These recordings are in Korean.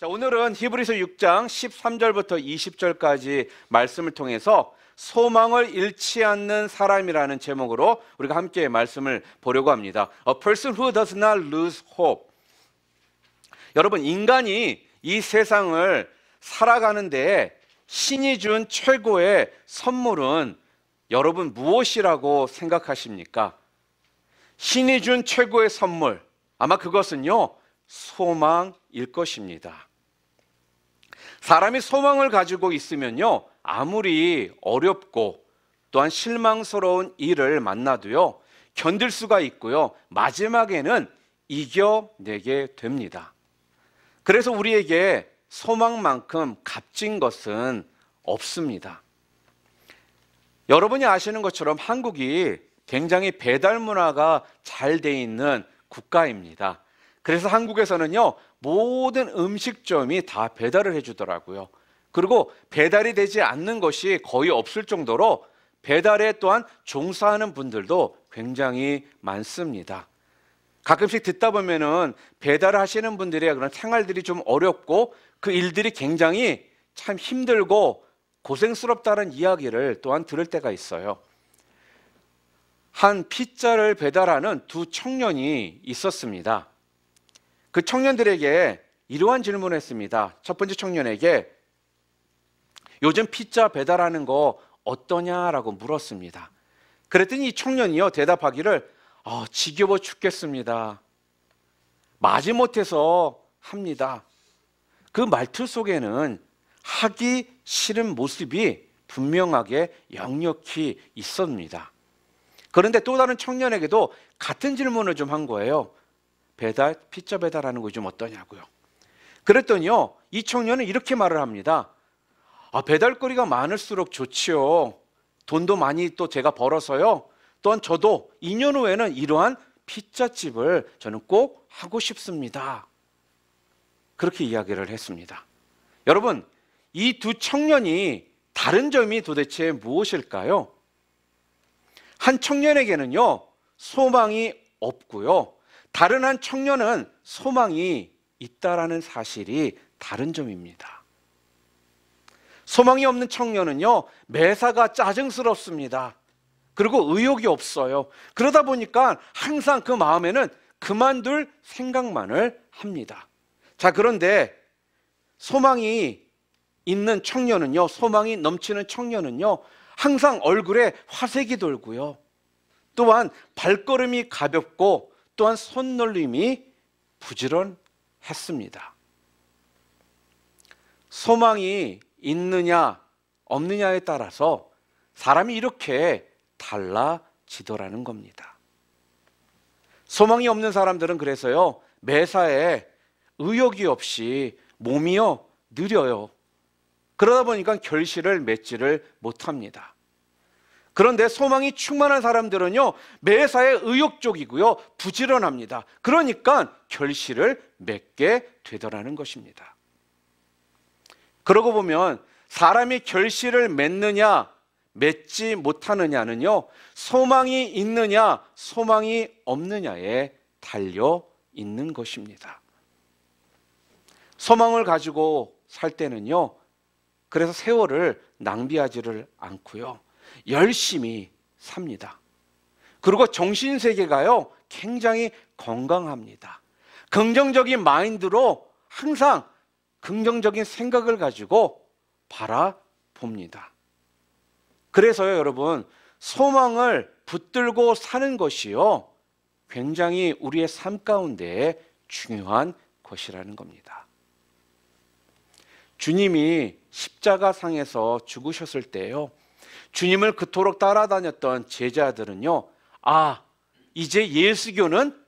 자, 오늘은 히브리서 6장 13절부터 20절까지 말씀을 통해서 소망을 잃지 않는 사람이라는 제목으로 우리가 함께 말씀을 보려고 합니다. A person who does not lose hope. 여러분, 인간이 이 세상을 살아가는데 신이 준 최고의 선물은 여러분 무엇이라고 생각하십니까? 신이 준 최고의 선물, 아마 그것은요, 소망일 것입니다. 사람이 소망을 가지고 있으면요, 아무리 어렵고 또한 실망스러운 일을 만나도요, 견딜 수가 있고요, 마지막에는 이겨내게 됩니다. 그래서 우리에게 소망만큼 값진 것은 없습니다. 여러분이 아시는 것처럼 한국이 굉장히 배달 문화가 잘 돼 있는 국가입니다. 그래서 한국에서는요, 모든 음식점이 다 배달을 해주더라고요. 그리고 배달이 되지 않는 것이 거의 없을 정도로 배달에 또한 종사하는 분들도 굉장히 많습니다. 가끔씩 듣다 보면은 배달하시는 분들의 그런 생활들이 좀 어렵고 그 일들이 굉장히 참 힘들고 고생스럽다는 이야기를 또한 들을 때가 있어요. 한 피자를 배달하는 두 청년이 있었습니다. 그 청년들에게 이러한 질문을 했습니다. 첫 번째 청년에게 요즘 피자 배달하는 거 어떠냐라고 물었습니다. 그랬더니 이 청년이요, 대답하기를 지겨워 죽겠습니다. 마지못해서 합니다. 그 말투 속에는 하기 싫은 모습이 분명하게 역력히 있었습니다. 그런데 또 다른 청년에게도 같은 질문을 좀 한 거예요. 피자 배달하는 거 좀 어떠냐고요. 그랬더니요, 이 청년은 이렇게 말을 합니다. 배달거리가 많을수록 좋지요. 돈도 많이 또 제가 벌어서요. 또한 저도 2년 후에는 이러한 피자집을 저는 꼭 하고 싶습니다. 그렇게 이야기를 했습니다. 여러분, 이 두 청년이 다른 점이 도대체 무엇일까요? 한 청년에게는요, 소망이 없고요, 다른 한 청년은 소망이 있다라는 사실이 다른 점입니다. 소망이 없는 청년은요, 매사가 짜증스럽습니다. 그리고 의욕이 없어요. 그러다 보니까 항상 그 마음에는 그만둘 생각만을 합니다. 자, 그런데 소망이 있는 청년은요, 소망이 넘치는 청년은요, 항상 얼굴에 화색이 돌고요, 또한 발걸음이 가볍고 또한 손놀림이 부지런했습니다. 소망이 있느냐 없느냐에 따라서 사람이 이렇게 달라지더라는 겁니다. 소망이 없는 사람들은 그래서요, 매사에 의욕이 없이 몸이요, 느려요. 그러다 보니까 결실을 맺지를 못합니다. 그런데 소망이 충만한 사람들은요, 매사에 의욕적이고요, 부지런합니다. 그러니까 결실을 맺게 되더라는 것입니다. 그러고 보면 사람이 결실을 맺느냐 맺지 못하느냐는요, 소망이 있느냐 소망이 없느냐에 달려 있는 것입니다. 소망을 가지고 살 때는요, 그래서 세월을 낭비하지를 않고요, 열심히 삽니다. 그리고 정신세계가요, 굉장히 건강합니다. 긍정적인 마인드로 항상 긍정적인 생각을 가지고 바라봅니다. 그래서요, 여러분, 소망을 붙들고 사는 것이요, 굉장히 우리의 삶 가운데 중요한 것이라는 겁니다. 주님이 십자가상에서 죽으셨을 때요, 주님을 그토록 따라다녔던 제자들은요, 이제 예수교는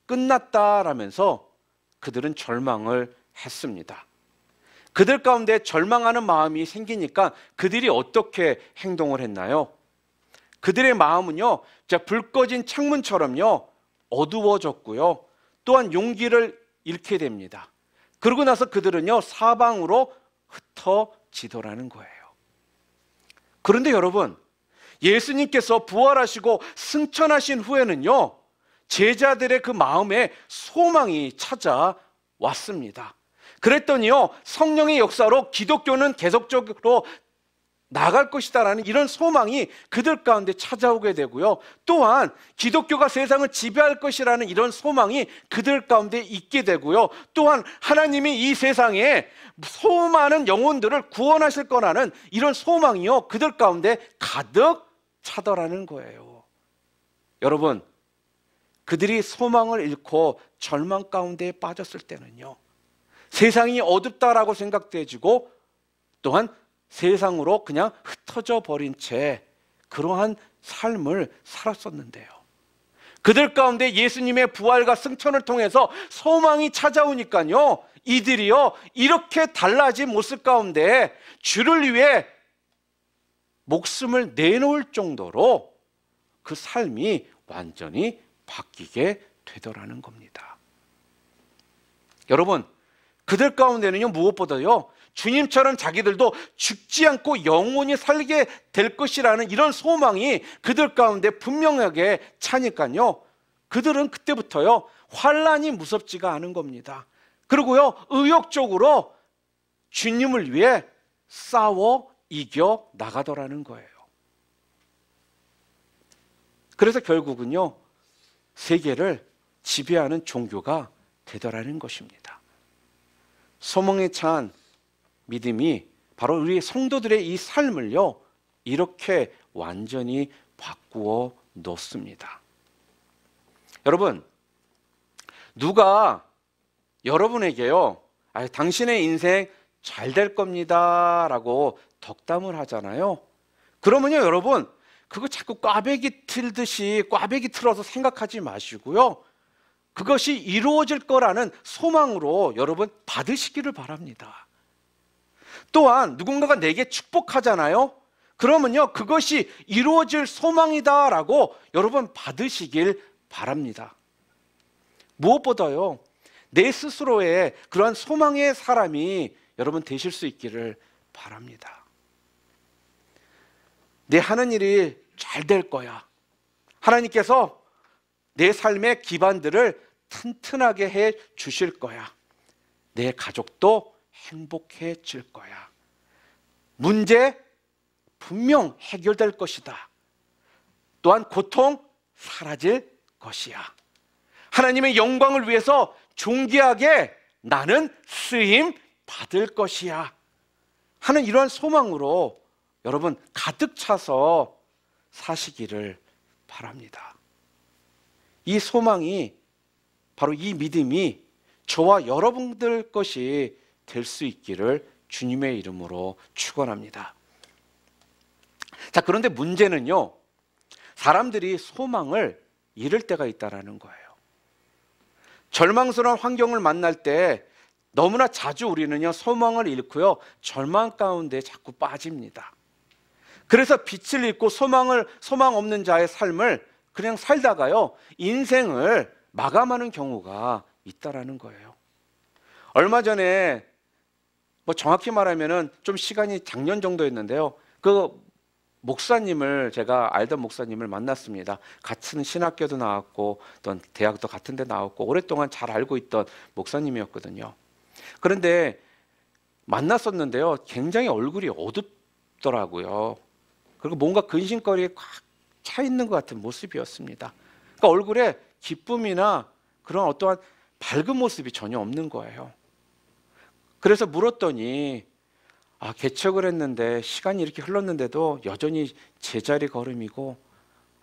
끝났다라면서 그들은 절망을 했습니다. 그들 가운데 절망하는 마음이 생기니까 그들이 어떻게 행동을 했나요? 그들의 마음은요, 불 꺼진 창문처럼요, 어두워졌고요, 또한 용기를 잃게 됩니다. 그러고 나서 그들은요, 사방으로 흩어지더라는 거예요. 그런데 여러분, 예수님께서 부활하시고 승천하신 후에는요, 제자들의 그 마음에 소망이 찾아왔습니다. 그랬더니요, 성령의 역사로 기독교는 계속적으로 나갈 것이다라는 이런 소망이 그들 가운데 찾아오게 되고요. 또한 기독교가 세상을 지배할 것이라는 이런 소망이 그들 가운데 있게 되고요. 또한 하나님이 이 세상에 수많은 영혼들을 구원하실 거라는 이런 소망이요, 그들 가운데 가득 차더라는 거예요. 여러분, 그들이 소망을 잃고 절망 가운데 빠졌을 때는요, 세상이 어둡다라고 생각되어지고 또한 세상으로 그냥 흩어져 버린 채 그러한 삶을 살았었는데요, 그들 가운데 예수님의 부활과 승천을 통해서 소망이 찾아오니까요, 이들이요 이렇게 달라진 모습 가운데 주를 위해 목숨을 내놓을 정도로 그 삶이 완전히 바뀌게 되더라는 겁니다. 여러분, 그들 가운데는요, 무엇보다요, 주님처럼 자기들도 죽지 않고 영원히 살게 될 것이라는 이런 소망이 그들 가운데 분명하게 차니까요, 그들은 그때부터요 환난이 무섭지가 않은 겁니다. 그리고요 의욕적으로 주님을 위해 싸워 이겨 나가더라는 거예요. 그래서 결국은요 세계를 지배하는 종교가 되더라는 것입니다. 소망에 찬 믿음이 바로 우리 성도들의 이 삶을요 이렇게 완전히 바꾸어 놓습니다. 여러분, 누가 여러분에게요 당신의 인생 잘 될 겁니다 라고 덕담을 하잖아요. 그러면요 여러분, 그거 자꾸 꽈배기 틀듯이 꽈배기 틀어서 생각하지 마시고요, 그것이 이루어질 거라는 소망으로 여러분 받으시기를 바랍니다. 또한 누군가가 내게 축복하잖아요. 그러면요 그것이 이루어질 소망이다라고 여러분 받으시길 바랍니다. 무엇보다요 내 스스로의 그러한 소망의 사람이 여러분 되실 수 있기를 바랍니다. 내 하는 일이 잘 될 거야. 하나님께서 내 삶의 기반들을 튼튼하게 해 주실 거야. 내 가족도 행복해질 거야. 문제 분명 해결될 것이다. 또한 고통 사라질 것이야. 하나님의 영광을 위해서 존귀하게 나는 쓰임 받을 것이야 하는 이러한 소망으로 여러분 가득 차서 사시기를 바랍니다. 이 소망이 바로 이 믿음이 저와 여러분들 것이 될 수 있기를 주님의 이름으로 축원합니다. 자, 그런데 문제는요, 사람들이 소망을 잃을 때가 있다라는 거예요. 절망스러운 환경을 만날 때 너무나 자주 우리는요 소망을 잃고요 절망 가운데 자꾸 빠집니다. 그래서 빛을 잃고 소망 없는 자의 삶을 그냥 살다가요 인생을 마감하는 경우가 있다라는 거예요. 얼마 전에 정확히 말하면은 좀 시간이 작년 정도였는데요, 그 목사님을, 제가 알던 목사님을 만났습니다. 같은 신학교도 나왔고 또 대학도 같은 데 나왔고 오랫동안 잘 알고 있던 목사님이었거든요. 그런데 만났었는데요 굉장히 얼굴이 어둡더라고요. 그리고 뭔가 근심거리에 꽉 차 있는 것 같은 모습이었습니다. 그러니까 얼굴에 기쁨이나 그런 어떠한 밝은 모습이 전혀 없는 거예요. 그래서 물었더니 개척을 했는데 시간이 이렇게 흘렀는데도 여전히 제자리 걸음이고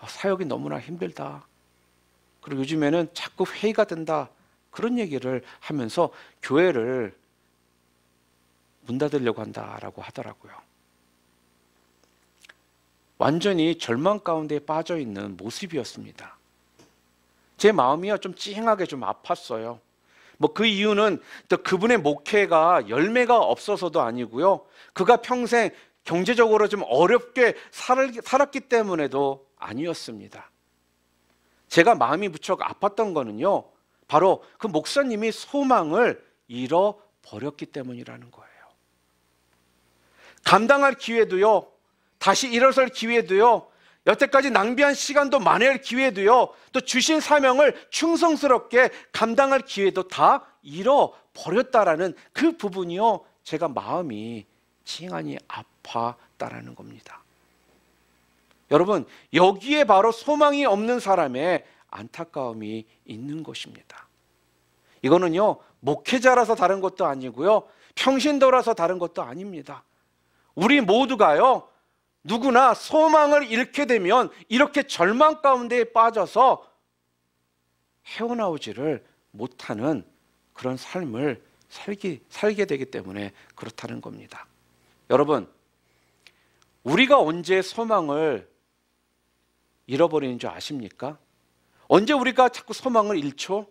사역이 너무나 힘들다. 그리고 요즘에는 자꾸 회의가 된다. 그런 얘기를 하면서 교회를 문 닫으려고 한다라고 하더라고요. 완전히 절망 가운데 빠져 있는 모습이었습니다. 제 마음이요 좀 찡하게 좀 아팠어요. 그 이유는 또 그분의 목회가 열매가 없어서도 아니고요, 그가 평생 경제적으로 좀 어렵게 살았기 때문에도 아니었습니다. 제가 마음이 무척 아팠던 거는요 바로 그 목사님이 소망을 잃어버렸기 때문이라는 거예요. 감당할 기회도요, 다시 일어설 기회도요, 여태까지 낭비한 시간도 만회할 기회도요, 또 주신 사명을 충성스럽게 감당할 기회도 다 버렸다라는 그 부분이요, 제가 마음이 찡하니 아팠다라는 겁니다. 여러분, 여기에 바로 소망이 없는 사람의 안타까움이 있는 것입니다. 이거는요, 목회자라서 다른 것도 아니고요, 평신도라서 다른 것도 아닙니다. 우리 모두가요, 누구나 소망을 잃게 되면 이렇게 절망 가운데 빠져서 헤어나오지를 못하는 그런 삶을 살게 되기 때문에 그렇다는 겁니다. 여러분, 우리가 언제 소망을 잃어버리는 줄 아십니까? 언제 우리가 자꾸 소망을 잃죠?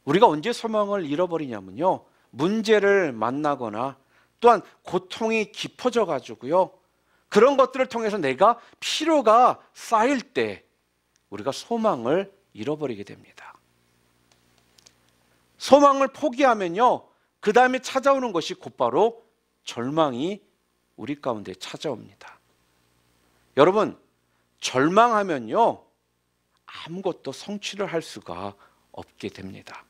우리가 언제 소망을 잃어버리냐면요, 문제를 만나거나 또한 고통이 깊어져 가지고요, 그런 것들을 통해서 내가 피로가 쌓일 때 우리가 소망을 잃어버리게 됩니다. 소망을 포기하면요, 그 다음에 찾아오는 것이 곧바로 절망이 우리 가운데 찾아옵니다. 여러분, 절망하면요, 아무것도 성취를 할 수가 없게 됩니다.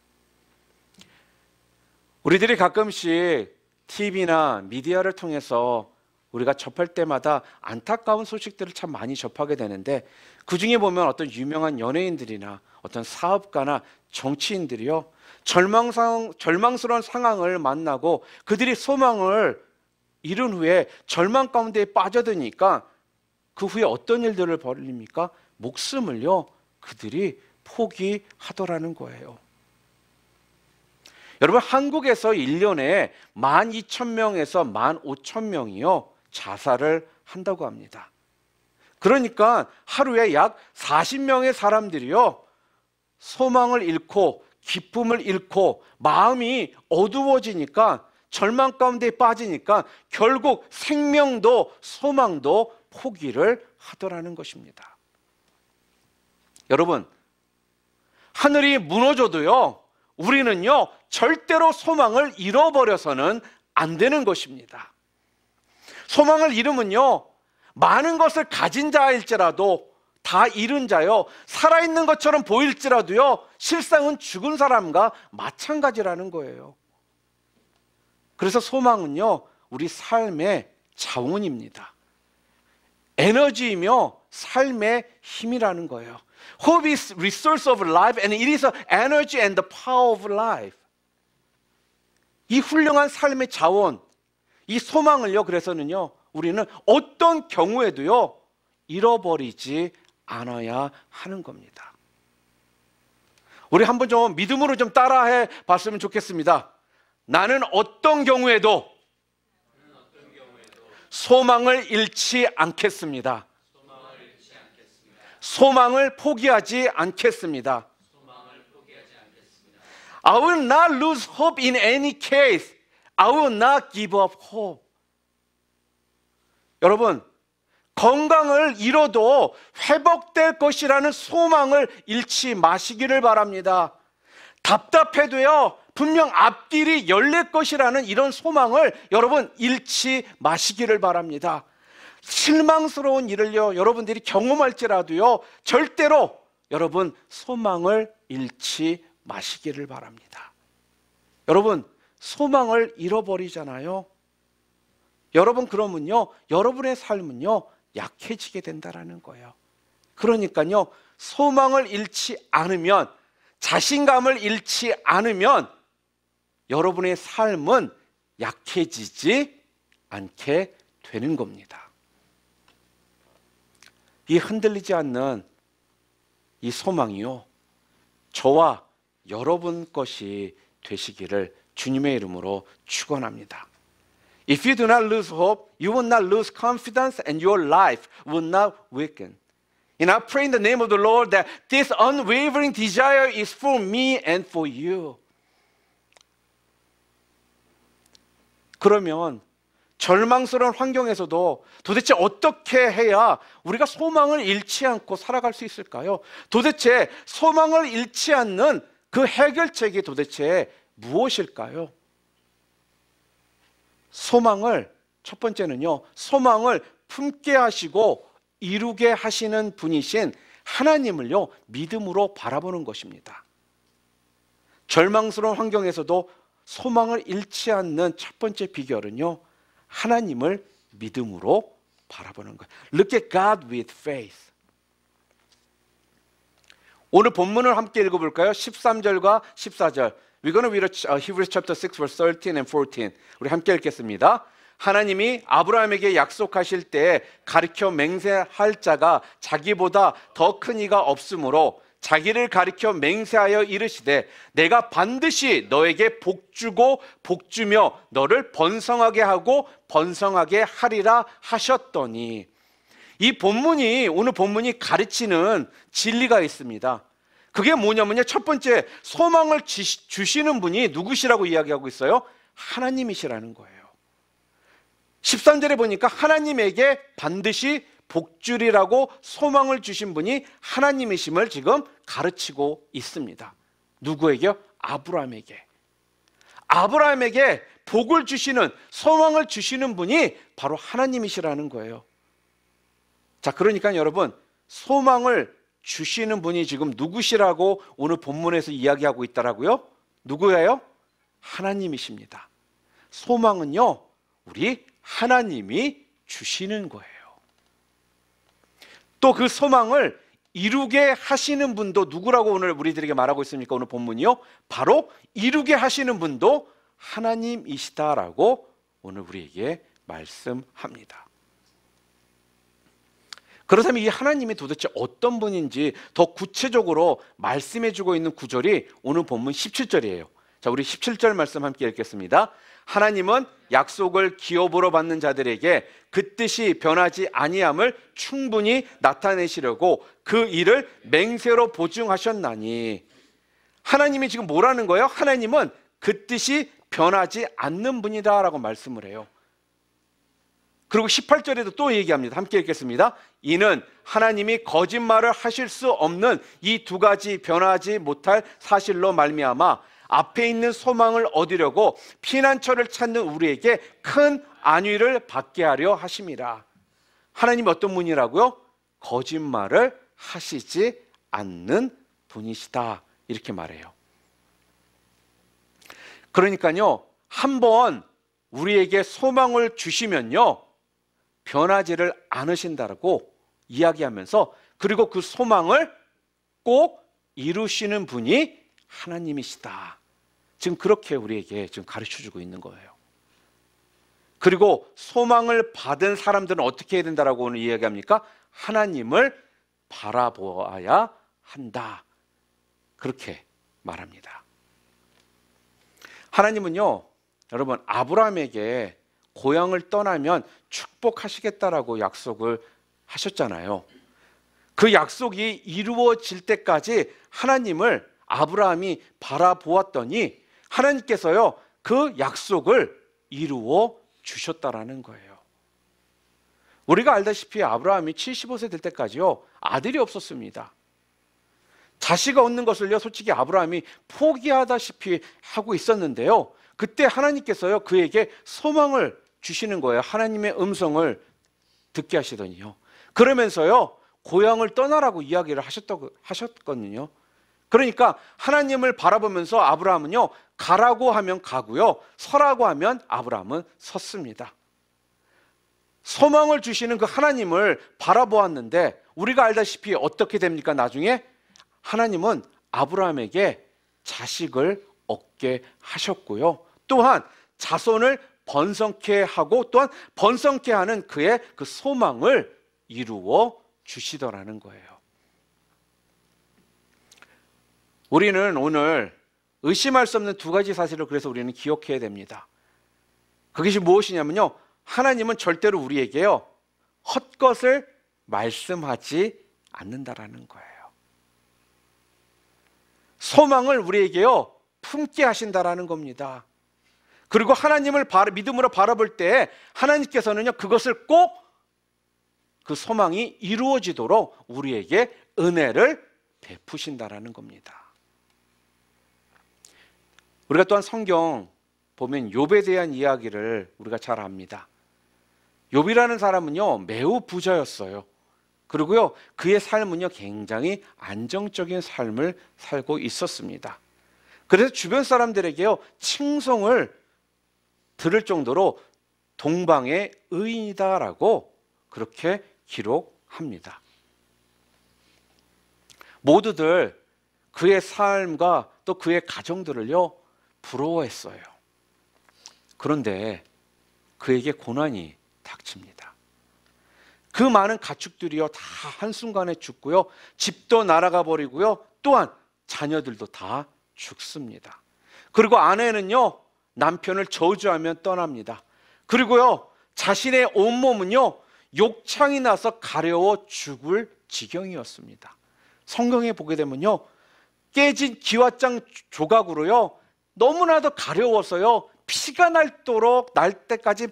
우리들이 가끔씩 TV나 미디어를 통해서 우리가 접할 때마다 안타까운 소식들을 참 많이 접하게 되는데, 그 중에 보면 어떤 유명한 연예인들이나 어떤 사업가나 정치인들이요, 절망스러운 상황을 만나고 그들이 소망을 잃은 후에 절망 가운데 빠져드니까 그 후에 어떤 일들을 벌입니까? 목숨을요, 그들이 포기하더라는 거예요. 여러분, 한국에서 1년에 12,000명에서 15,000명이요 자살을 한다고 합니다. 그러니까 하루에 약 40명의 사람들이요 소망을 잃고 기쁨을 잃고 마음이 어두워지니까, 절망 가운데 빠지니까 결국 생명도 소망도 포기를 하더라는 것입니다. 여러분, 하늘이 무너져도요, 우리는요 절대로 소망을 잃어버려서는 안 되는 것입니다. 소망을 잃으면요, 많은 것을 가진 자일지라도 다 잃은 자요, 살아있는 것처럼 보일지라도요, 실상은 죽은 사람과 마찬가지라는 거예요. 그래서 소망은요, 우리 삶의 자원입니다. 에너지이며 삶의 힘이라는 거예요. Hope is resource of life and it is energy and the power of life. 이 훌륭한 삶의 자원, 이 소망을요, 그래서는요, 우리는 어떤 경우에도요, 잃어버리지 않아야 하는 겁니다. 우리 한번 좀 믿음으로 좀 따라해 봤으면 좋겠습니다. 나는 어떤 경우에도 소망을 잃지 않겠습니다. 소망을 포기하지 않겠습니다. I will not lose hope in any case. I will not give up hope. 여러분, 건강을 잃어도 회복될 것이라는 소망을 잃지 마시기를 바랍니다. 답답해도요, 분명 앞길이 열릴 것이라는 이런 소망을 여러분 잃지 마시기를 바랍니다. 실망스러운 일을요, 여러분들이 경험할지라도요, 절대로 여러분 소망을 잃지 마시기를 바랍니다. 여러분, 소망을 잃어버리잖아요. 여러분, 그러면요, 여러분의 삶은요, 약해지게 된다라는 거예요. 그러니까요, 소망을 잃지 않으면, 자신감을 잃지 않으면 여러분의 삶은 약해지지 않게 되는 겁니다. 이 흔들리지 않는 이 소망이요, 저와 여러분 것이 되시기를 주님의 이름으로 축원합니다. If you do not lose hope, you will not lose confidence and your life will not weaken. And I pray in the name of the Lord that this unwavering desire is for me and for you. 그러면 절망스러운 환경에서도 도대체 어떻게 해야 우리가 소망을 잃지 않고 살아갈 수 있을까요? 도대체 소망을 잃지 않는 그 해결책이 도대체 무엇일까요? 소망을, 첫 번째는요, 소망을 품게 하시고 이루게 하시는 분이신 하나님을요, 믿음으로 바라보는 것입니다. 절망스러운 환경에서도 소망을 잃지 않는 첫 번째 비결은요, 하나님을 믿음으로 바라보는 거예요. Look at God with faith. 오늘 본문을 함께 읽어볼까요? 13절과 14절. We're going to read Hebrews chapter 6 verse 13 and 14. 우리 함께 읽겠습니다. 하나님이 아브라함에게 약속하실 때 가리켜 맹세할 자가 자기보다 더 큰 이가 없으므로 자기를 가리켜 맹세하여 이르시되 내가 반드시 너에게 복주고 복주며 너를 번성하게 하고 번성하게 하리라 하셨더니, 이 본문이, 오늘 본문이 가르치는 진리가 있습니다. 그게 뭐냐면요, 첫 번째, 소망을 주시는 분이 누구시라고 이야기하고 있어요? 하나님이시라는 거예요. 13절에 보니까 하나님에게 반드시 복주리라고 소망을 주신 분이 하나님이심을 지금 가르치고 있습니다. 누구에게요? 아브라함에게. 아브라함에게 복을 주시는, 소망을 주시는 분이 바로 하나님이시라는 거예요. 자, 그러니까 여러분, 소망을 주시는 분이 지금 누구시라고 오늘 본문에서 이야기하고 있더라고요. 누구예요? 하나님이십니다. 소망은요, 우리 하나님이 주시는 거예요. 또 그 소망을 이루게 하시는 분도 누구라고 오늘 우리들에게 말하고 있습니까? 오늘 본문이요, 바로 이루게 하시는 분도 하나님이시다라고 오늘 우리에게 말씀합니다. 그렇다면 이 하나님이 도대체 어떤 분인지 더 구체적으로 말씀해주고 있는 구절이 오늘 본문 17절이에요. 자, 우리 17절 말씀 함께 읽겠습니다. 하나님은 약속을 기업으로 받는 자들에게 그 뜻이 변하지 아니함을 충분히 나타내시려고 그 일을 맹세로 보증하셨나니. 하나님이 지금 뭐라는 거예요? 하나님은 그 뜻이 변하지 않는 분이다라고 말씀을 해요. 그리고 18절에도 또 얘기합니다. 함께 읽겠습니다. 이는 하나님이 거짓말을 하실 수 없는 이 두 가지 변하지 못할 사실로 말미암아 앞에 있는 소망을 얻으려고 피난처를 찾는 우리에게 큰 안위를 받게 하려 하심이라. 하나님이 어떤 분이라고요? 거짓말을 하시지 않는 분이시다, 이렇게 말해요. 그러니까요, 한번 우리에게 소망을 주시면요, 변하지를 않으신다라고 이야기하면서, 그리고 그 소망을 꼭 이루시는 분이 하나님이시다, 지금 그렇게 우리에게 지금 가르쳐주고 있는 거예요. 그리고 소망을 받은 사람들은 어떻게 해야 된다라고 오늘 이야기합니까? 하나님을 바라보아야 한다, 그렇게 말합니다. 하나님은요, 여러분, 아브라함에게 고향을 떠나면 축복하시겠다라고 약속을 하셨잖아요. 그 약속이 이루어질 때까지 하나님을 아브라함이 바라보았더니 하나님께서요, 그 약속을 이루어 주셨다라는 거예요. 우리가 알다시피 아브라함이 75세 될 때까지요, 아들이 없었습니다. 자식을 얻는 것을요, 솔직히 아브라함이 포기하다시피 하고 있었는데요, 그때 하나님께서요, 그에게 소망을 주시는 거예요. 하나님의 음성을 듣게 하시더니요, 그러면서요, 고향을 떠나라고 이야기를 하셨거든요. 그러니까 하나님을 바라보면서 아브라함은요, 가라고 하면 가고요, 서라고 하면 아브라함은 섰습니다. 소망을 주시는 그 하나님을 바라보았는데, 우리가 알다시피 어떻게 됩니까? 나중에 하나님은 아브라함에게 자식을 얻게 하셨고요, 또한 자손을 번성케 하고, 또한 번성케 하는 그의 그 소망을 이루어 주시더라는 거예요. 우리는 오늘 의심할 수 없는 두 가지 사실을 그래서 우리는 기억해야 됩니다. 그것이 무엇이냐면요, 하나님은 절대로 우리에게요, 헛것을 말씀하지 않는다라는 거예요. 소망을 우리에게요, 품게 하신다라는 겁니다. 그리고 하나님을 믿음으로 바라볼 때 하나님께서는요, 그것을 꼭 그 소망이 이루어지도록 우리에게 은혜를 베푸신다라는 겁니다. 우리가 또한 성경 보면 욥에 대한 이야기를 우리가 잘 압니다. 욥이라는 사람은요, 매우 부자였어요. 그리고요, 그의 삶은요, 굉장히 안정적인 삶을 살고 있었습니다. 그래서 주변 사람들에게요, 칭송을 들을 정도로 동방의 의인이다라고 그렇게 기록합니다. 모두들 그의 삶과 또 그의 가정들을요, 부러워했어요. 그런데 그에게 고난이 닥칩니다. 그 많은 가축들이요, 다 한순간에 죽고요, 집도 날아가 버리고요, 또한 자녀들도 다 죽습니다. 그리고 아내는요, 남편을 저주하며 떠납니다. 그리고요, 자신의 온몸은요, 욕창이 나서 가려워 죽을 지경이었습니다. 성경에 보게 되면요, 깨진 기와장 조각으로요, 너무나도 가려워서요, 피가 날 때까지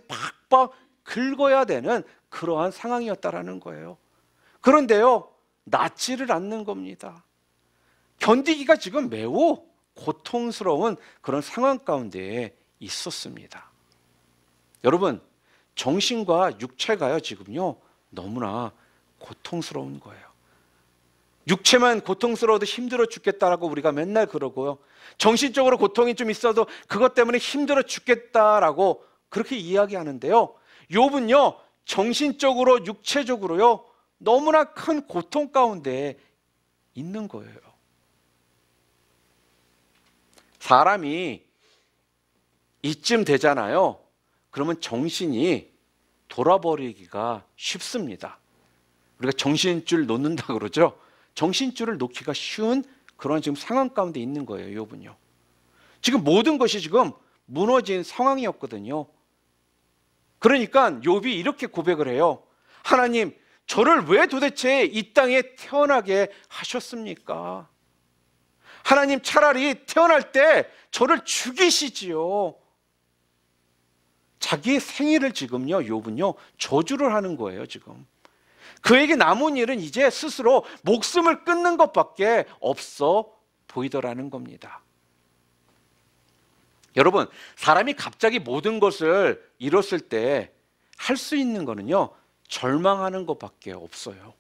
팍팍 긁어야 되는 그러한 상황이었다라는 거예요. 그런데요, 낫지를 않는 겁니다. 견디기가 지금 매우 고통스러운 그런 상황 가운데 있었습니다. 여러분, 정신과 육체가요, 지금요, 너무나 고통스러운 거예요. 육체만 고통스러워도 힘들어 죽겠다라고 우리가 맨날 그러고요, 정신적으로 고통이 좀 있어도 그것 때문에 힘들어 죽겠다라고 그렇게 이야기하는데요, 욥은요, 정신적으로 육체적으로요, 너무나 큰 고통 가운데 있는 거예요. 사람이 이쯤 되잖아요. 그러면 정신이 돌아버리기가 쉽습니다. 우리가 정신줄 놓는다 그러죠. 정신줄을 놓기가 쉬운 그런 지금 상황 가운데 있는 거예요, 욥은요. 지금 모든 것이 지금 무너진 상황이었거든요. 그러니까 욥이 이렇게 고백을 해요. 하나님, 저를 왜 도대체 이 땅에 태어나게 하셨습니까? 하나님, 차라리 태어날 때 저를 죽이시지요. 자기의 생일을 지금요, 욥은요, 저주를 하는 거예요, 지금. 그에게 남은 일은 이제 스스로 목숨을 끊는 것밖에 없어 보이더라는 겁니다. 여러분, 사람이 갑자기 모든 것을 잃었을 때 할 수 있는 거는요, 절망하는 것밖에 없어요.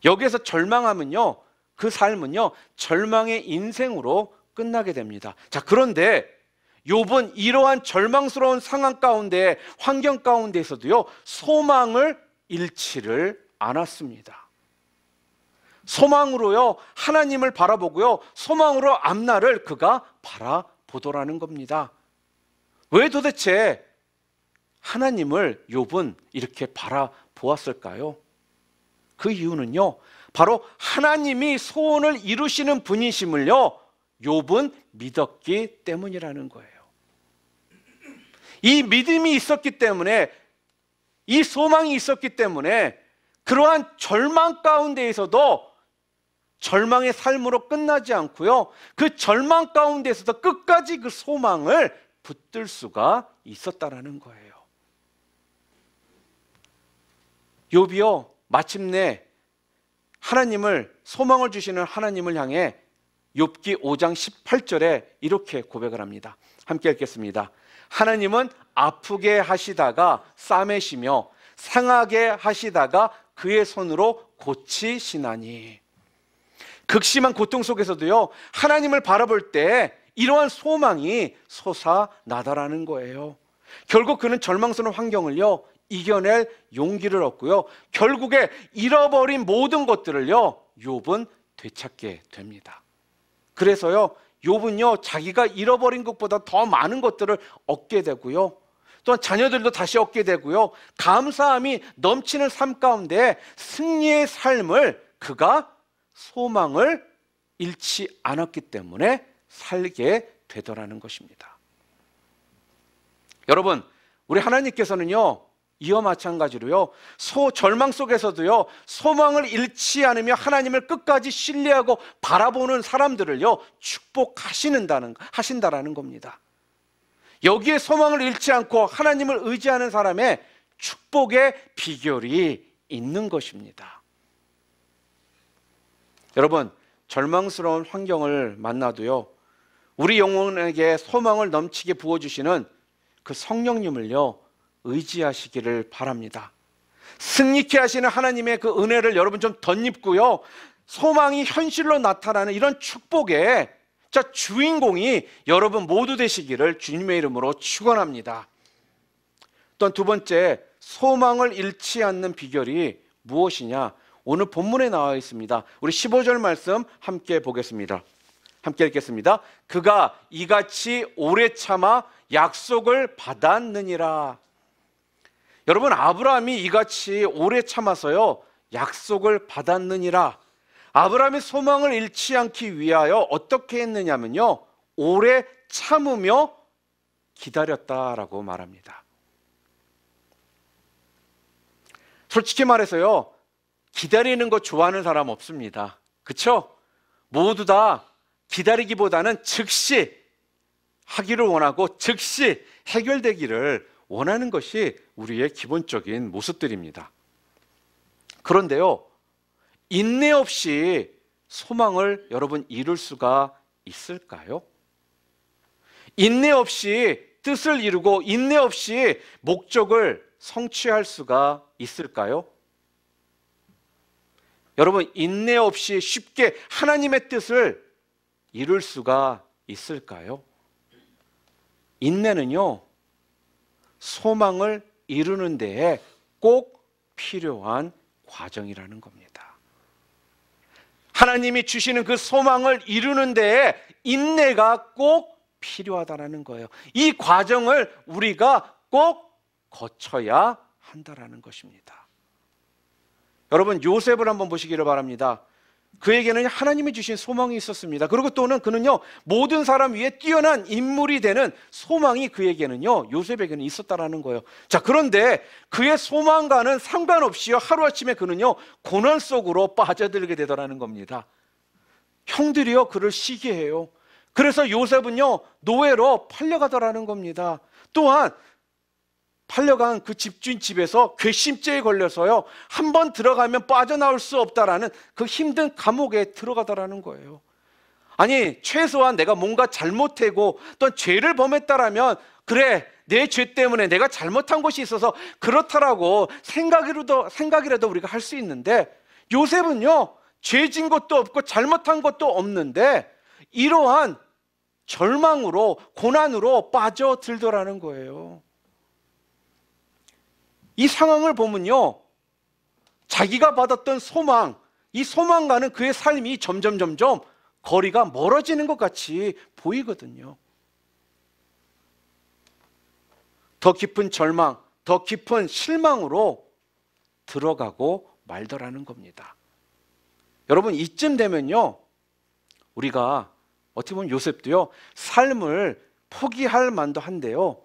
여기에서 절망하면요, 그 삶은요, 절망의 인생으로 끝나게 됩니다. 자, 그런데 욥은 이러한 절망스러운 상황 가운데, 환경 가운데에서도요, 소망을 잃지를 않았습니다. 소망으로요, 하나님을 바라보고요, 소망으로 앞날을 그가 바라보더라는 겁니다. 왜 도대체 하나님을 욥은 이렇게 바라보았을까요? 그 이유는요, 바로 하나님이 소원을 이루시는 분이심을요, 욥은 믿었기 때문이라는 거예요. 이 믿음이 있었기 때문에, 이 소망이 있었기 때문에 그러한 절망 가운데에서도 절망의 삶으로 끝나지 않고요, 그 절망 가운데에서도 끝까지 그 소망을 붙들 수가 있었다라는 거예요. 욥이요, 마침내 하나님을, 소망을 주시는 하나님을 향해 욥기 5장 18절에 이렇게 고백을 합니다. 함께 읽겠습니다. 하나님은 아프게 하시다가 싸매시며 상하게 하시다가 그의 손으로 고치시나니. 극심한 고통 속에서도요, 하나님을 바라볼 때 이러한 소망이 솟아나더라는 거예요. 결국 그는 절망스러운 환경을요, 이겨낼 용기를 얻고요, 결국에 잃어버린 모든 것들을요, 욥은 되찾게 됩니다. 그래서요, 욥은요, 자기가 잃어버린 것보다 더 많은 것들을 얻게 되고요, 또한 자녀들도 다시 얻게 되고요, 감사함이 넘치는 삶 가운데 승리의 삶을, 그가 소망을 잃지 않았기 때문에 살게 되더라는 것입니다. 여러분, 우리 하나님께서는요, 이와 마찬가지로요, 절망 속에서도요, 소망을 잃지 않으며 하나님을 끝까지 신뢰하고 바라보는 사람들을요, 축복하신다라는 겁니다. 여기에 소망을 잃지 않고 하나님을 의지하는 사람의 축복의 비결이 있는 것입니다. 여러분, 절망스러운 환경을 만나도요, 우리 영혼에게 소망을 넘치게 부어주시는 그 성령님을요, 의지하시기를 바랍니다. 승리케 하시는 하나님의 그 은혜를 여러분 좀 덧입고요, 소망이 현실로 나타나는 이런 축복에 자, 주인공이 여러분 모두 되시기를 주님의 이름으로 축원합니다. 또한 두 번째, 소망을 잃지 않는 비결이 무엇이냐? 오늘 본문에 나와 있습니다. 우리 15절 말씀 함께 보겠습니다. 함께 읽겠습니다. 그가 이같이 오래 참아 약속을 받았느니라. 여러분, 아브라함이 이같이 오래 참아서요 약속을 받았느니라. 아브라함이 소망을 잃지 않기 위하여 어떻게 했느냐면요, 오래 참으며 기다렸다라고 말합니다. 솔직히 말해서요, 기다리는 거 좋아하는 사람 없습니다. 그렇죠? 모두 다 기다리기보다는 즉시 하기를 원하고 즉시 해결되기를 원하는 것이 우리의 기본적인 모습들입니다. 그런데요, 인내 없이 소망을 여러분 이룰 수가 있을까요? 인내 없이 뜻을 이루고 인내 없이 목적을 성취할 수가 있을까요? 여러분, 인내 없이 쉽게 하나님의 뜻을 이룰 수가 있을까요? 인내는요, 소망을 이루는 데에 꼭 필요한 과정이라는 겁니다. 하나님이 주시는 그 소망을 이루는 데에 인내가 꼭 필요하다는 거예요. 이 과정을 우리가 꼭 거쳐야 한다는 것입니다. 여러분, 요셉을 한번 보시기를 바랍니다. 그에게는 하나님이 주신 소망이 있었습니다. 그리고 또는 그는요, 모든 사람 위에 뛰어난 인물이 되는 소망이 그에게는요, 요셉에게는 있었다라는 거예요. 자, 그런데 그의 소망과는 상관없이요, 하루아침에 그는요, 고난 속으로 빠져들게 되더라는 겁니다. 형들이요, 그를 시기해요. 그래서 요셉은요, 노예로 팔려가더라는 겁니다. 또한 팔려간 그 집주인 집에서 괘씸죄에 걸려서요, 한 번 들어가면 빠져나올 수 없다라는 그 힘든 감옥에 들어가더라는 거예요. 아니, 최소한 내가 뭔가 잘못하고 또 죄를 범했다라면, 그래, 내 죄 때문에 내가 잘못한 것이 있어서 그렇다라고 생각이라도 우리가 할 수 있는데, 요셉은요, 죄진 것도 없고 잘못한 것도 없는데 이러한 절망으로, 고난으로 빠져들더라는 거예요. 이 상황을 보면요, 자기가 받았던 소망, 이 소망과는 그의 삶이 점점 거리가 멀어지는 것 같이 보이거든요. 더 깊은 절망, 더 깊은 실망으로 들어가고 말더라는 겁니다. 여러분, 이쯤 되면요, 우리가 어떻게 보면 요셉도요, 삶을 포기할 만도 한데요,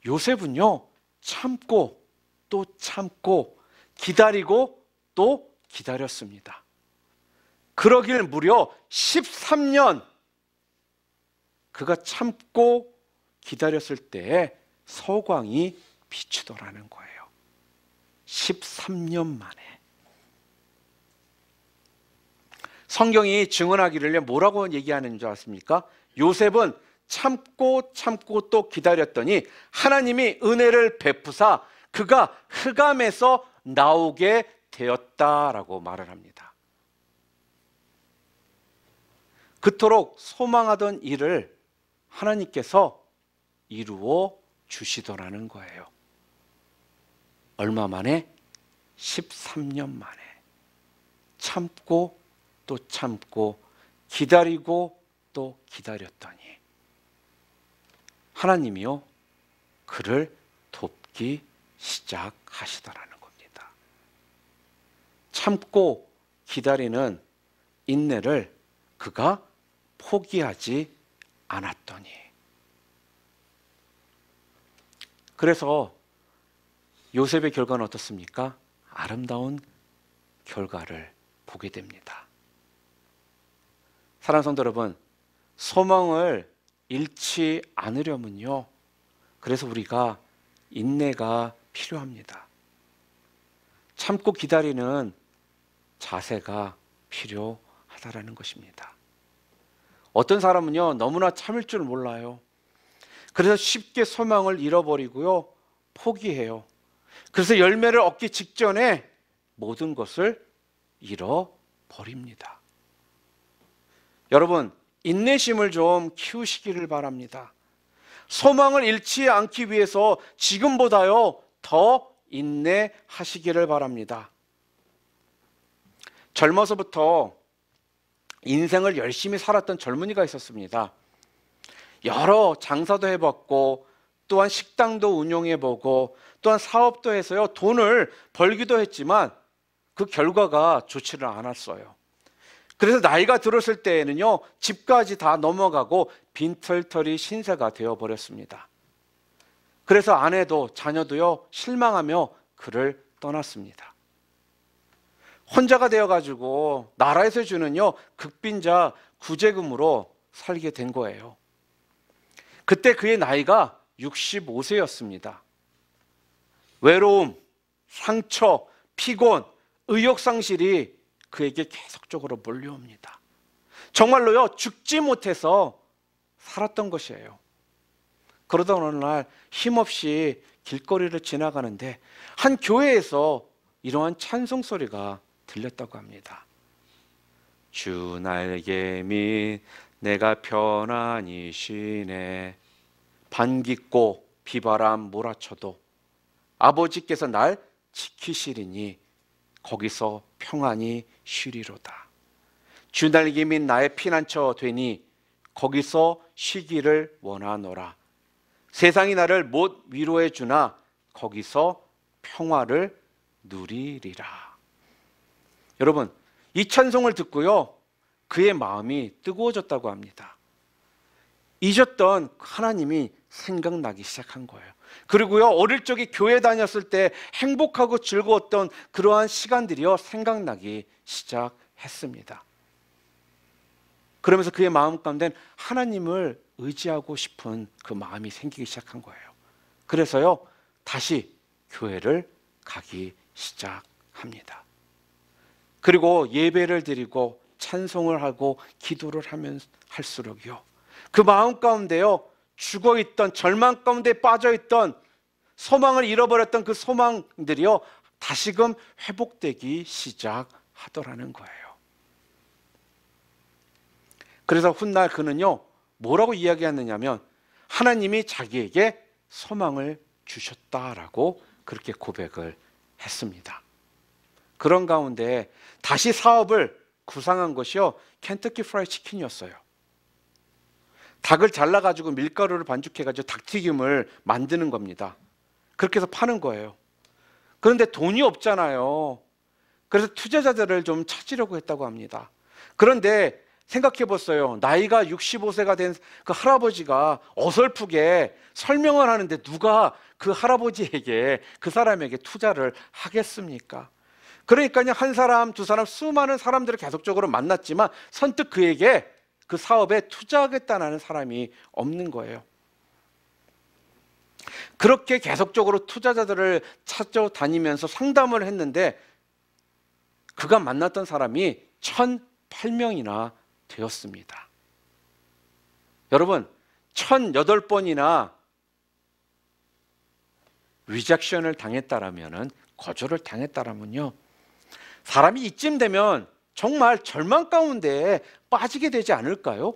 요셉은요, 참고 또 참고 기다리고 또 기다렸습니다. 그러길 무려 13년 그가 참고 기다렸을 때에 서광이 비추더라는 거예요. 13년 만에. 성경이 증언하기를 뭐라고 얘기하는 줄 아십니까? 요셉은 참고 또 기다렸더니 하나님이 은혜를 베푸사 그가 흑암에서 나오게 되었다라고 말을 합니다. 그토록 소망하던 일을 하나님께서 이루어 주시더라는 거예요. 얼마 만에? 13년 만에. 참고 또 참고 기다리고 또 기다렸더니 하나님이요, 그를 돕기 시작하시더라는 겁니다. 참고 기다리는 인내를 그가 포기하지 않았더니. 그래서 요셉의 결과는 어떻습니까? 아름다운 결과를 보게 됩니다. 사랑하는 성도 여러분, 소망을 잃지 않으려면요, 그래서 우리가 인내가 필요합니다. 참고 기다리는 자세가 필요하다라는 것입니다. 어떤 사람은요, 너무나 참을 줄 몰라요. 그래서 쉽게 소망을 잃어버리고요, 포기해요. 그래서 열매를 얻기 직전에 모든 것을 잃어버립니다. 여러분, 인내심을 좀 키우시기를 바랍니다. 소망을 잃지 않기 위해서 지금보다요 더 인내하시기를 바랍니다. 젊어서부터 인생을 열심히 살았던 젊은이가 있었습니다. 여러 장사도 해봤고 또한 식당도 운영해보고 또한 사업도 해서요 돈을 벌기도 했지만 그 결과가 좋지를 않았어요. 그래서 나이가 들었을 때에는요 집까지 다 넘어가고 빈털터리 신세가 되어버렸습니다. 그래서 아내도 자녀도요 실망하며 그를 떠났습니다. 혼자가 되어가지고 나라에서 주는요 극빈자 구제금으로 살게 된 거예요. 그때 그의 나이가 65세였습니다. 외로움, 상처, 피곤, 의욕상실이 그에게 계속적으로 몰려옵니다. 정말로요 죽지 못해서 살았던 것이에요. 그러던 어느 날 힘없이 길거리를 지나가는데 한 교회에서 이러한 찬송 소리가 들렸다고 합니다. 주 날개 및 내가 편안히 쉬네. 반깃고 비바람 몰아쳐도 아버지께서 날 지키시리니 거기서 평안히 쉬리로다. 주 날개 및 나의 피난처 되니 거기서 쉬기를 원하노라. 세상이 나를 못 위로해 주나 거기서 평화를 누리리라. 여러분, 이 찬송을 듣고요 그의 마음이 뜨거워졌다고 합니다. 잊었던 하나님이 생각나기 시작한 거예요. 그리고요 어릴 적에 교회 다녔을 때 행복하고 즐거웠던 그러한 시간들이요 생각나기 시작했습니다. 그러면서 그의 마음 가운데 하나님을 의지하고 싶은 그 마음이 생기기 시작한 거예요. 그래서요 다시 교회를 가기 시작합니다. 그리고 예배를 드리고 찬송을 하고 기도를 하면 할수록요 그 마음 가운데요 죽어있던 절망 가운데 빠져있던 소망을 잃어버렸던 그 소망들이요 다시금 회복되기 시작하더라는 거예요. 그래서 훗날 그는요 뭐라고 이야기하느냐면 하나님이 자기에게 소망을 주셨다라고 그렇게 고백을 했습니다. 그런 가운데 다시 사업을 구상한 것이요 켄터키 프라이드 치킨이었어요. 닭을 잘라가지고 밀가루를 반죽해가지고 닭튀김을 만드는 겁니다. 그렇게 해서 파는 거예요. 그런데 돈이 없잖아요. 그래서 투자자들을 좀 찾으려고 했다고 합니다. 그런데 생각해 보세요. 나이가 65세가 된 그 할아버지가 어설프게 설명을 하는데 누가 그 할아버지에게 그 사람에게 투자를 하겠습니까? 그러니까요 한 사람 두 사람 수많은 사람들을 계속적으로 만났지만 선뜻 그에게 그 사업에 투자하겠다는 사람이 없는 거예요. 그렇게 계속적으로 투자자들을 찾아다니면서 상담을 했는데 그가 만났던 사람이 1,008명이나 되었습니다. 여러분 1,008번이나 리젝션을 당했다라면은 거절을 당했다라면요 사람이 이쯤 되면 정말 절망 가운데 빠지게 되지 않을까요?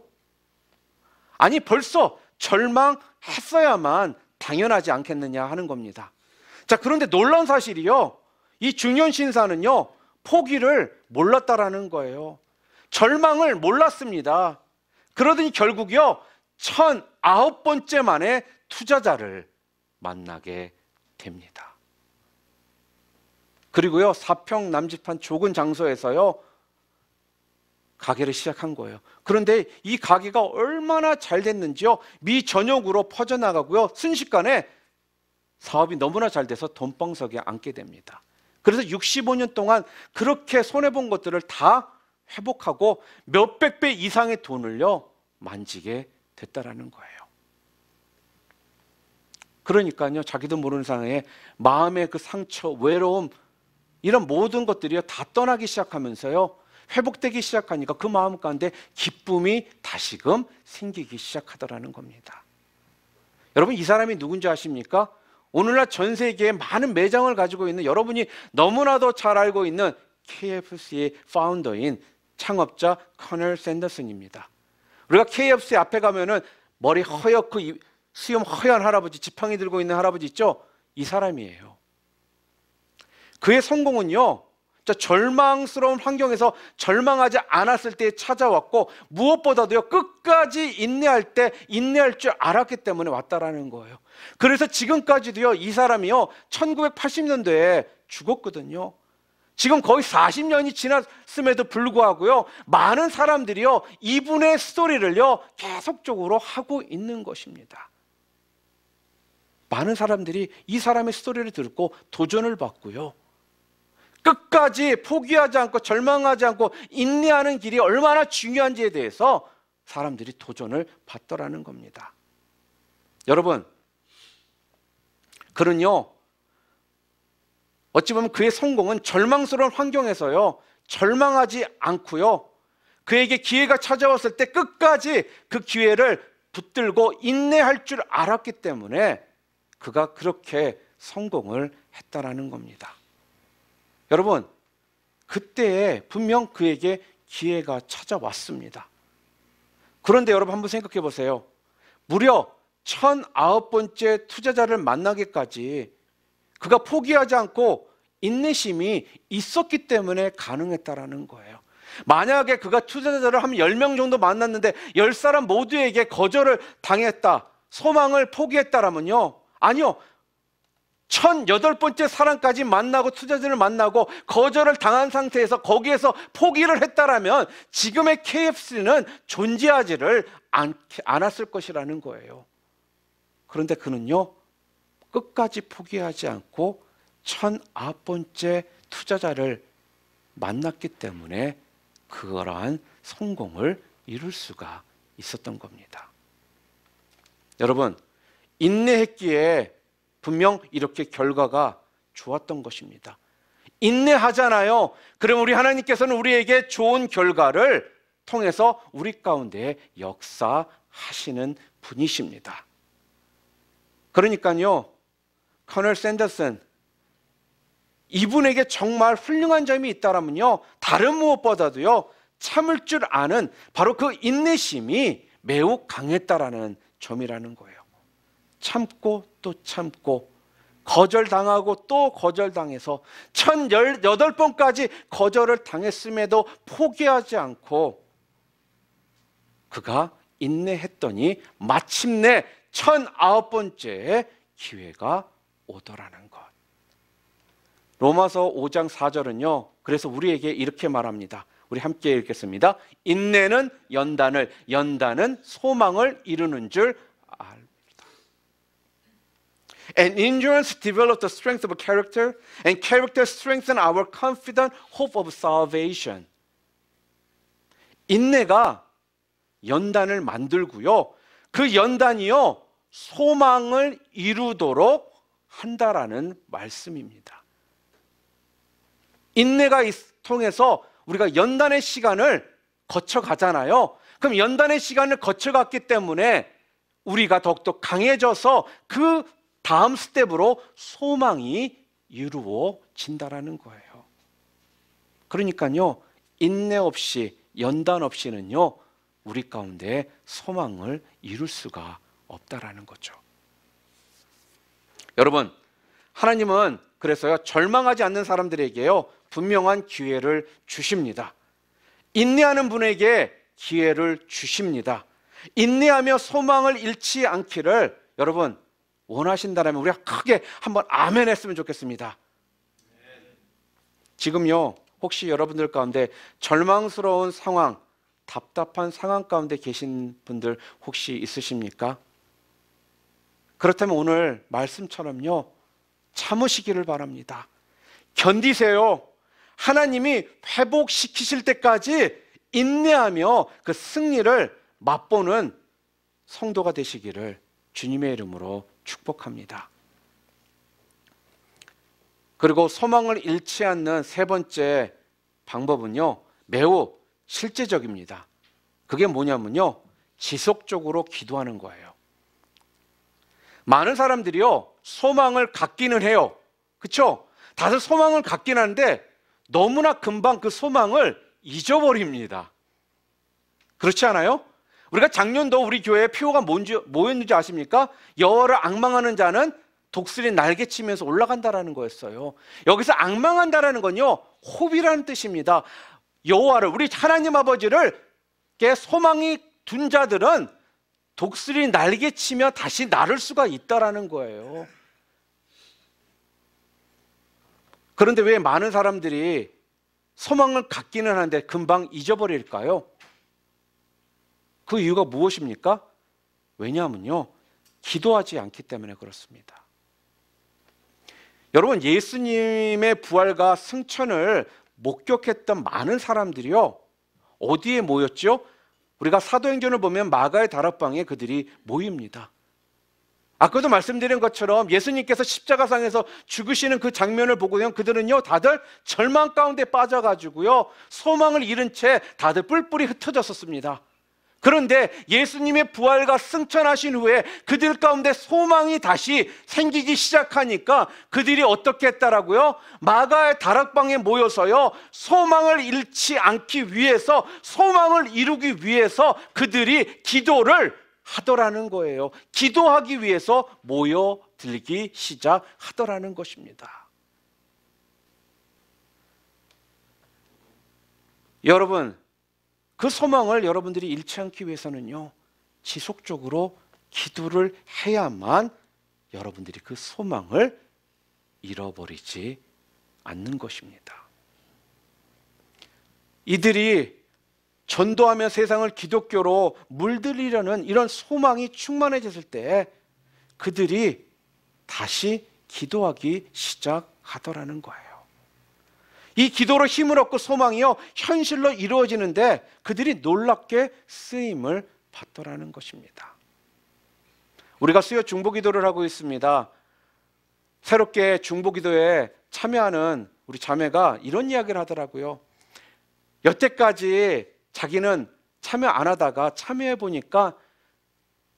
아니 벌써 절망했어야만 당연하지 않겠느냐 하는 겁니다. 자 그런데 놀라운 사실이요 이 중년 신사는요 포기를 몰랐다라는 거예요. 절망을 몰랐습니다. 그러더니 결국요 1,009번째 만에 투자자를 만나게 됩니다. 그리고요 사평 남짓한 좁은 장소에서요 가게를 시작한 거예요. 그런데 이 가게가 얼마나 잘 됐는지요 미 전역으로 퍼져나가고요 순식간에 사업이 너무나 잘 돼서 돈방석에 앉게 됩니다. 그래서 65년 동안 그렇게 손해본 것들을 다 회복하고 몇백 배 이상의 돈을요 만지게 됐다라는 거예요. 그러니까요 자기도 모르는 상황에 마음의 그 상처, 외로움 이런 모든 것들이요 다 떠나기 시작하면서요 회복되기 시작하니까 그 마음 가운데 기쁨이 다시금 생기기 시작하더라는 겁니다. 여러분 이 사람이 누군지 아십니까? 오늘날 전 세계에 많은 매장을 가지고 있는 여러분이 너무나도 잘 알고 있는 KFC의 파운더인 창업자 커널 샌더슨입니다. 우리가 KFC 앞에 가면은 머리 허옇고 수염 허연 할아버지, 지팡이 들고 있는 할아버지 있죠? 이 사람이에요. 그의 성공은요, 절망스러운 환경에서 절망하지 않았을 때 찾아왔고, 무엇보다도요, 끝까지 인내할 때 인내할 줄 알았기 때문에 왔다라는 거예요. 그래서 지금까지도요, 이 사람이요, 1980년도에 죽었거든요. 지금 거의 40년이 지났음에도 불구하고요, 많은 사람들이요, 이분의 스토리를요, 계속적으로 하고 있는 것입니다. 많은 사람들이 이 사람의 스토리를 듣고 도전을 받고요, 끝까지 포기하지 않고 절망하지 않고 인내하는 길이 얼마나 중요한지에 대해서 사람들이 도전을 받더라는 겁니다. 여러분, 그는요, 어찌 보면 그의 성공은 절망스러운 환경에서요, 절망하지 않고요, 그에게 기회가 찾아왔을 때 끝까지 그 기회를 붙들고 인내할 줄 알았기 때문에 그가 그렇게 성공을 했다라는 겁니다. 여러분, 그때에 분명 그에게 기회가 찾아왔습니다. 그런데 여러분 한번 생각해 보세요. 무려 1009번째 투자자를 만나기까지 그가 포기하지 않고 인내심이 있었기 때문에 가능했다라는 거예요. 만약에 그가 투자자를 한 10명 정도 만났는데 10사람 모두에게 거절을 당했다, 소망을 포기했다라면요, 아니요, 1008번째 사람까지 만나고 투자자를 만나고 거절을 당한 상태에서 거기에서 포기를 했다라면 지금의 KFC는 존재하지를 않았을 것이라는 거예요. 그런데 그는요, 끝까지 포기하지 않고 1009번째 투자자를 만났기 때문에 그러한 성공을 이룰 수가 있었던 겁니다. 여러분, 인내했기에 분명 이렇게 결과가 좋았던 것입니다. 인내하잖아요. 그럼 우리 하나님께서는 우리에게 좋은 결과를 통해서 우리 가운데 역사하시는 분이십니다. 그러니까요, 커널 샌더슨, 이분에게 정말 훌륭한 점이 있다면요, 다른 무엇보다도요, 참을 줄 아는 바로 그 인내심이 매우 강했다라는 점이라는 거예요. 참고 또 참고, 거절당하고 또 거절당해서 1018번까지 거절을 당했음에도 포기하지 않고 그가 인내했더니 마침내 1009번째의 기회가 오더라는 것. 로마서 5장 4절은요, 그래서 우리에게 이렇게 말합니다. 우리 함께 읽겠습니다. 인내는 연단을, 연단은 소망을 이루는 줄 알다. And endurance develops the strength of character, and character strengthens our confident hope of salvation. 인내가 연단을 만들고요, 그 연단이요, 소망을 이루도록 한다라는 말씀입니다. 인내가 통해서 우리가 연단의 시간을 거쳐가잖아요. 그럼 연단의 시간을 거쳐갔기 때문에 우리가 더욱더 강해져서 그 다음 스텝으로 소망이 이루어진다라는 거예요. 그러니까요, 인내 없이, 연단 없이는요, 우리 가운데 소망을 이룰 수가 없다라는 거죠. 여러분, 하나님은 그래서요, 절망하지 않는 사람들에게요, 분명한 기회를 주십니다. 인내하는 분에게 기회를 주십니다. 인내하며 소망을 잃지 않기를 여러분 원하신다면 우리가 크게 한번 아멘 했으면 좋겠습니다. 지금요, 혹시 여러분들 가운데 절망스러운 상황, 답답한 상황 가운데 계신 분들 혹시 있으십니까? 그렇다면 오늘 말씀처럼요, 참으시기를 바랍니다. 견디세요. 하나님이 회복시키실 때까지 인내하며 그 승리를 맛보는 성도가 되시기를 주님의 이름으로 축복합니다. 그리고 소망을 잃지 않는 세 번째 방법은요, 매우 실제적입니다. 그게 뭐냐면요, 지속적으로 기도하는 거예요. 많은 사람들이요, 소망을 갖기는 해요. 그렇죠? 다들 소망을 갖긴 하는데 너무나 금방 그 소망을 잊어버립니다. 그렇지 않아요? 우리가 작년도 우리 교회에 표어가 뭐였는지 아십니까? 여호와를 앙망하는 자는 독수리 날개치면서 올라간다라는 거였어요. 여기서 앙망한다라는 건요, 호비라는 뜻입니다. 여호와를, 우리 하나님 아버지를 소망이 둔 자들은 독수리 날개치며 다시 나를 수가 있다라는 거예요. 그런데 왜 많은 사람들이 소망을 갖기는 하는데 금방 잊어버릴까요? 그 이유가 무엇입니까? 왜냐하면요, 기도하지 않기 때문에 그렇습니다. 여러분, 예수님의 부활과 승천을 목격했던 많은 사람들이요, 어디에 모였죠? 우리가 사도행전을 보면 마가의 다락방에 그들이 모입니다. 아까도 말씀드린 것처럼 예수님께서 십자가상에서 죽으시는 그 장면을 보고요, 그들은요 다들 절망 가운데 빠져가지고요, 소망을 잃은 채 다들 뿔뿔이 흩어졌었습니다. 그런데 예수님의 부활과 승천하신 후에 그들 가운데 소망이 다시 생기기 시작하니까 그들이 어떻게 했다라고요? 마가의 다락방에 모여서요, 소망을 잃지 않기 위해서, 소망을 이루기 위해서 그들이 기도를 하더라는 거예요. 기도하기 위해서 모여들기 시작하더라는 것입니다. 여러분, 그 소망을 여러분들이 잃지 않기 위해서는요, 지속적으로 기도를 해야만 여러분들이 그 소망을 잃어버리지 않는 것입니다. 이들이 전도하며 세상을 기독교로 물들이려는 이런 소망이 충만해졌을 때 그들이 다시 기도하기 시작하더라는 거예요. 이 기도로 힘을 얻고 소망이요, 현실로 이루어지는데 그들이 놀랍게 쓰임을 받더라는 것입니다. 우리가 수요 중보기도를 하고 있습니다. 새롭게 중보기도에 참여하는 우리 자매가 이런 이야기를 하더라고요. 여태까지 자기는 참여 안 하다가 참여해 보니까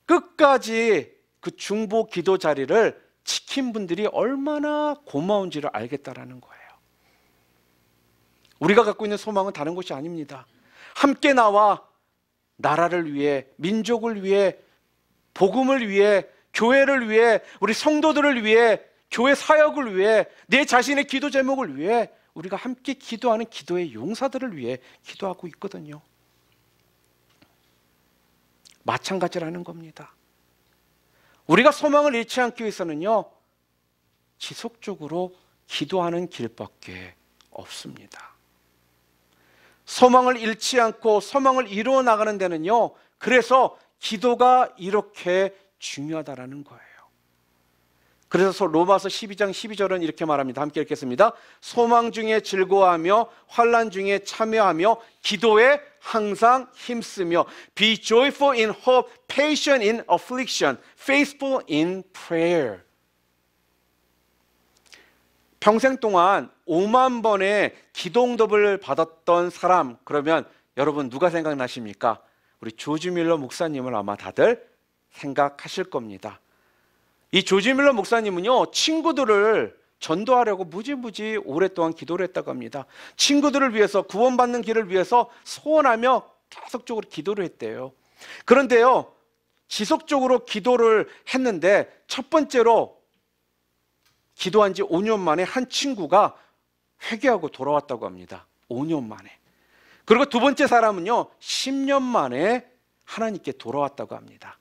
끝까지 그 중보기도 자리를 지킨 분들이 얼마나 고마운지를 알겠다라는 거예요. 우리가 갖고 있는 소망은 다른 것이 아닙니다. 함께 나와 나라를 위해, 민족을 위해, 복음을 위해, 교회를 위해, 우리 성도들을 위해, 교회 사역을 위해, 내 자신의 기도 제목을 위해 우리가 함께 기도하는 기도의 용사들을 위해 기도하고 있거든요. 마찬가지라는 겁니다. 우리가 소망을 잃지 않기 위해서는요, 지속적으로 기도하는 길밖에 없습니다. 소망을 잃지 않고 소망을 이루어 나가는 데는요, 그래서 기도가 이렇게 중요하다라는 거예요. 그래서 로마서 12장 12절은 이렇게 말합니다. 함께 읽겠습니다. 소망 중에 즐거워하며 환난 중에 참여하며 기도에 항상 힘쓰며 Be joyful in hope, patient in affliction, faithful in prayer. 평생 동안 5만 번의 기도응답을 받았던 사람, 그러면 여러분 누가 생각나십니까? 우리 조지 밀러 목사님을 아마 다들 생각하실 겁니다. 이 조지 밀러 목사님은요, 친구들을 전도하려고 무지무지 오랫동안 기도를 했다고 합니다. 친구들을 위해서, 구원받는 길을 위해서 소원하며 계속적으로 기도를 했대요. 그런데요, 지속적으로 기도를 했는데 첫 번째로 기도한 지 5년 만에 한 친구가 회개하고 돌아왔다고 합니다. 5년 만에. 그리고 두 번째 사람은요, 10년 만에 하나님께 돌아왔다고 합니다.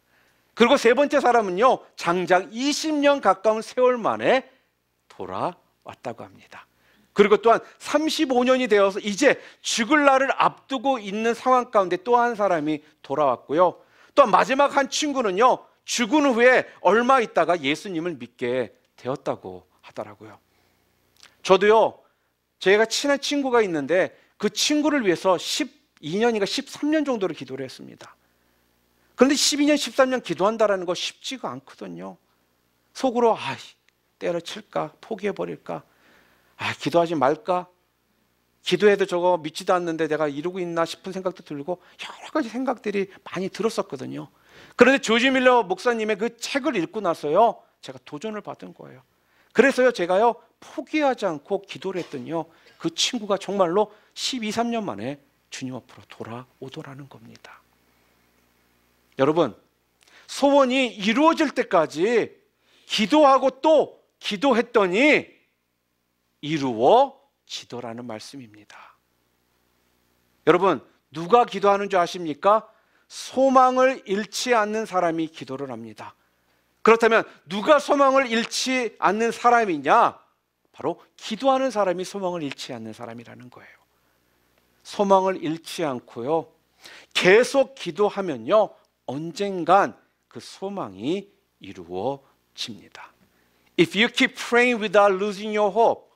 그리고 세 번째 사람은요, 장장 20년 가까운 세월 만에 돌아왔다고 합니다. 그리고 또한 35년이 되어서 이제 죽을 날을 앞두고 있는 상황 가운데 또 한 사람이 돌아왔고요. 또 마지막 한 친구는요, 죽은 후에 얼마 있다가 예수님을 믿게 되었다고 하더라고요. 저도요, 제가 친한 친구가 있는데 그 친구를 위해서 12년인가 13년 정도를 기도를 했습니다. 그런데 12년, 13년 기도한다는 거 쉽지가 않거든요. 속으로 때려칠까? 포기해버릴까? 기도하지 말까? 기도해도 저거 믿지도 않는데 내가 이루고 있나 싶은 생각도 들고 여러 가지 생각들이 많이 들었었거든요. 그런데 조지 밀러 목사님의 그 책을 읽고 나서요, 제가 도전을 받은 거예요. 그래서요, 제가요, 포기하지 않고 기도를 했더니요, 그 친구가 정말로 12, 13년 만에 주님 앞으로 돌아오더라는 겁니다. 여러분, 소원이 이루어질 때까지 기도하고 또 기도했더니 이루어지더라는 말씀입니다. 여러분, 누가 기도하는 줄 아십니까? 소망을 잃지 않는 사람이 기도를 합니다. 그렇다면 누가 소망을 잃지 않는 사람이냐? 바로 기도하는 사람이 소망을 잃지 않는 사람이라는 거예요. 소망을 잃지 않고요, 계속 기도하면요, 언젠간 그 소망이 이루어집니다. If you keep praying without losing your hope,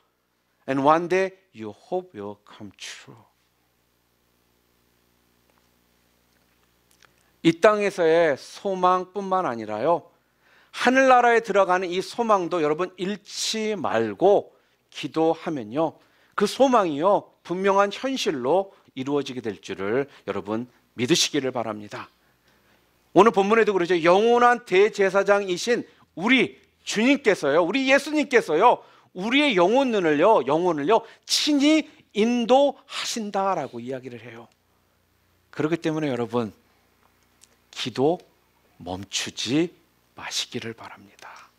and one day your hope will come true. 이 땅에서의 소망뿐만 아니라요, 하늘나라에 들어가는 이 소망도 여러분 잃지 말고 기도하면요, 그 소망이요, 분명한 현실로 이루어지게 될 줄을 여러분 믿으시기를 바랍니다. 오늘 본문에도 그러죠. 영원한 대제사장이신 우리 주님께서요, 우리 예수님께서요, 우리의 영혼을요 친히 인도하신다라고 이야기를 해요. 그렇기 때문에 여러분, 기도 멈추지 마시기를 바랍니다.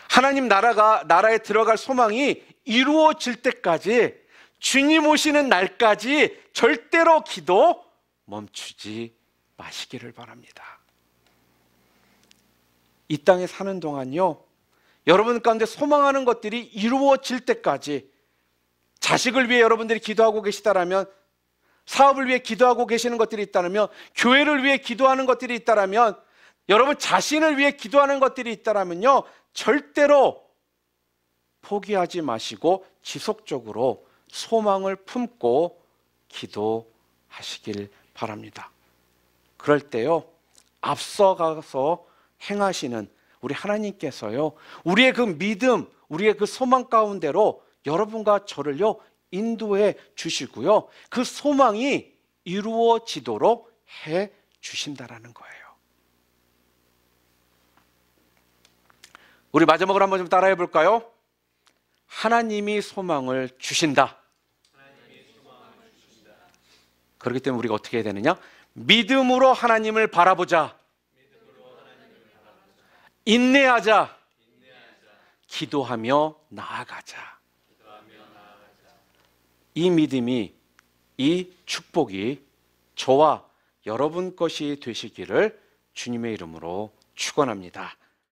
하나님 나라에 들어갈 소망이 이루어질 때까지, 주님 오시는 날까지 절대로 기도 멈추지 마시기를 바랍니다. 이 땅에 사는 동안요, 여러분 가운데 소망하는 것들이 이루어질 때까지, 자식을 위해 여러분들이 기도하고 계시다라면, 사업을 위해 기도하고 계시는 것들이 있다면, 교회를 위해 기도하는 것들이 있다면, 여러분 자신을 위해 기도하는 것들이 있다면요, 절대로 포기하지 마시고 지속적으로 소망을 품고 기도하시길 바랍니다. 그럴 때요, 앞서가서 행하시는 우리 하나님께서요, 우리의 그 믿음, 우리의 그 소망 가운데로 여러분과 저를요 인도해 주시고요, 그 소망이 이루어지도록 해 주신다라는 거예요. 우리 마지막으로 한번 좀 따라해 볼까요? 하나님이 소망을 주신다. 그렇기 때문에 우리가 어떻게 해야 되느냐? 믿음으로 하나님을 바라보자. 인내하자. 기도하며 나아가자. 이 믿음이, 이 축복이 저와 여러분 것이 되시기를 주님의 이름으로 축원합니다.